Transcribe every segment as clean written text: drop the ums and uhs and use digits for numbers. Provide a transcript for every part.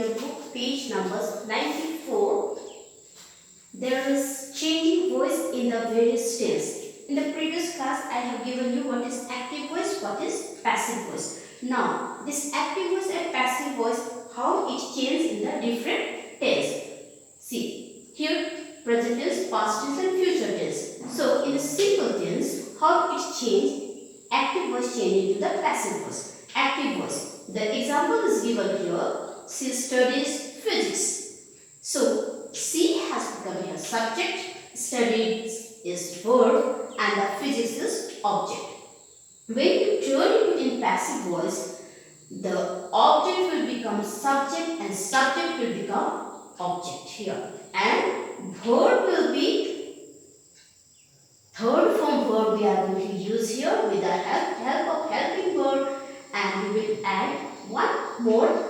your book, page numbers 94. There is changing voice in the various tense. In the previous class, I have given you what is active voice, what is passive voice. Now, this active voice and passive voice, how it changes in the different tense. See, here present tense, past tense and future tense. So, in the simple tense, how it changes, active voice change into the passive voice. Active voice. The example is given here. She studies physics. So, she has become here subject, studies is verb, and the physics is object. When you turn it in passive voice, the object will become subject and subject will become object here. And verb will be third form verb we are going to use here with the help of helping verb, and we will add one more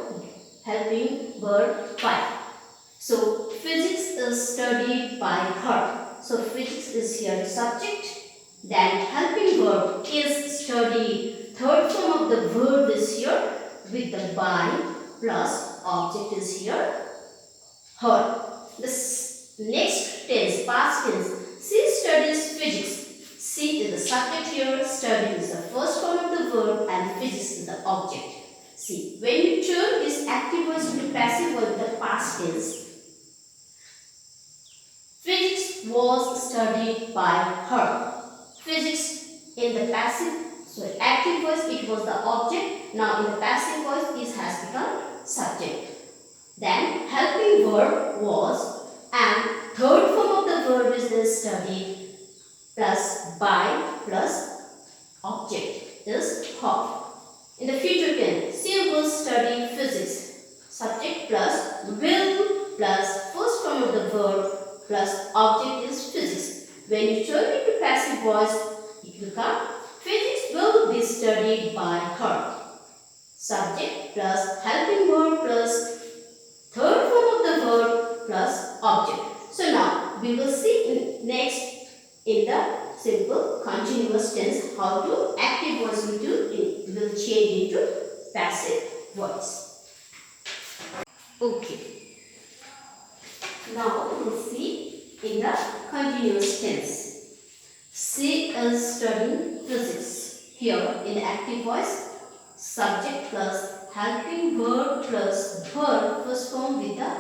helping verb by. So, physics is studied by her. So, physics is here subject. Then, helping verb is studied. Third form of the verb is here with the by plus object is here her. This next tense, past tense. She studies physics. She is the subject here. Study is the first form of the verb and physics is the object. See, when you turn this active voice into passive voice, the past tense. Physics was studied by her. Physics in the passive, active voice, it was the object. Now in the passive voice, it has become subject. Then helping verb was, and third form of the verb is the studied plus by plus object is her. In the future tense, she will study physics. Subject plus will plus first form of the verb plus object is physics. When you turn it to passive voice, it will come physics will be studied by her. Subject plus helping verb plus third form of the verb plus object. So now we will see next in the simple continuous tense how to active voice will change into passive voice. Okay. Now we will see in the continuous tense. She is studying physics. Here in the active voice, subject plus helping verb plus verb first form with the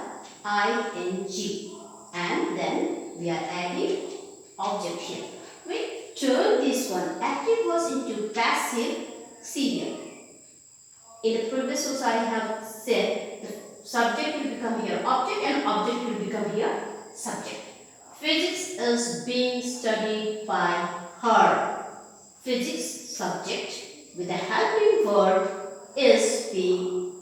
ing, and then we are adding object here. We turn this one active voice into passive. See here. In the previous also I have said the subject will become here object and object will become here subject. Physics is being studied by her. Physics subject with a helping verb is being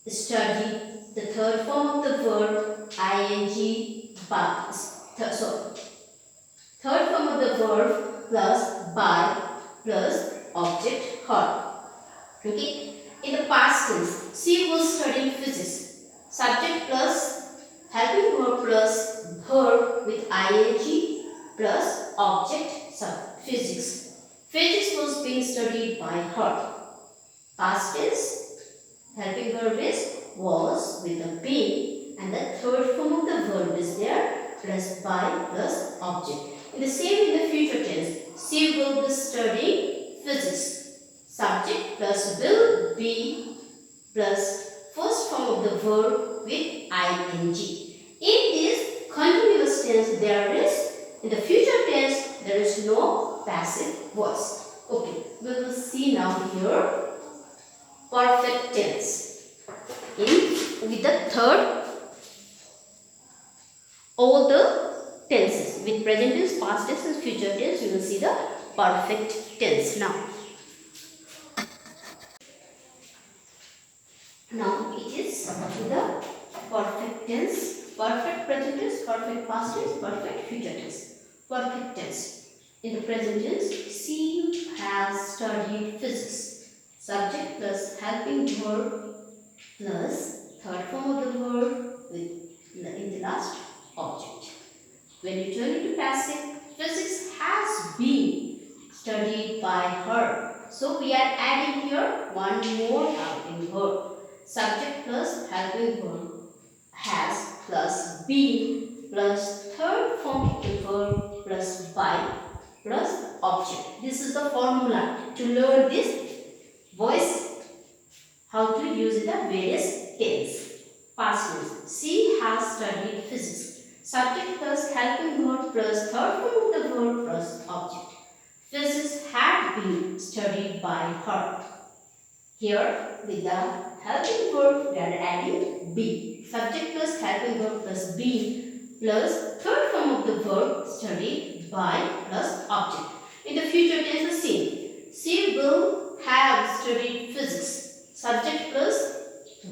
studied. The third form of the verb ing by. Third form of the verb plus by plus object her. Okay. In the past tense, she was studying physics. Subject plus helping verb plus verb with ing plus object physics. Physics was being studied by her. Past tense, helping verb is was with the being, and the third form of the verb is there plus by plus object. In the same in the future tense, she will be studying physics. Subject plus will be plus first form of the verb with ing. In this continuous tense, there is, in the future tense, there is no passive voice. Okay, we will see now here perfect tense. With the third, all the tenses with present tense, past tense and future tense, you will see the perfect tense now. Now it is the perfect tense, perfect present tense, perfect past tense, perfect future tense. Perfect tense. In the present tense, she has studied physics. Subject plus helping verb plus third form of the verb with in the last object. When you turn it to passive, physics has been studied by her. So we are adding here one more helping verb. subject plus helping verb has plus been plus third form of the verb plus by plus object. This is the formula to learn this voice, how to use the various tense. Past tense. She has studied physics. Subject plus helping verb plus third form of the verb plus object. Physics had been studied by her. Here with the helping verb we are adding be. Subject plus helping verb plus be plus third form of the verb studied by plus object. In the future tense the same. She will have studied physics. Subject plus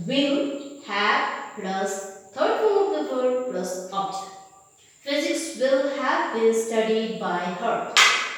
will have plus third form of the verb plus object. Physics will have been studied by her.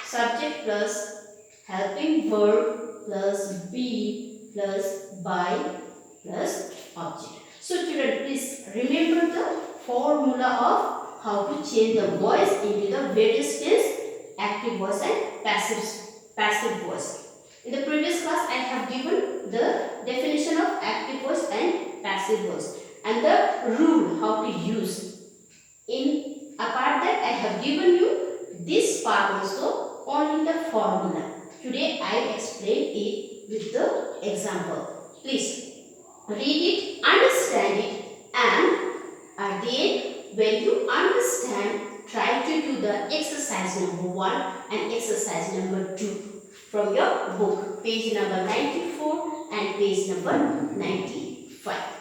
Subject plus helping verb plus be plus by plus object. So children, please remember the formula of how to change the voice into the various tense, active voice and passive voice. In the previous class, I have given the definition of active voice and passive voice and the rule how to use. Apart that, I have given you this part also, only the formula. Today, I explain it with the example. Please read it, understand it, and at the end, when you understand, try to do the exercise number 1 and exercise number 2 from your book, page number 94 and page number 95.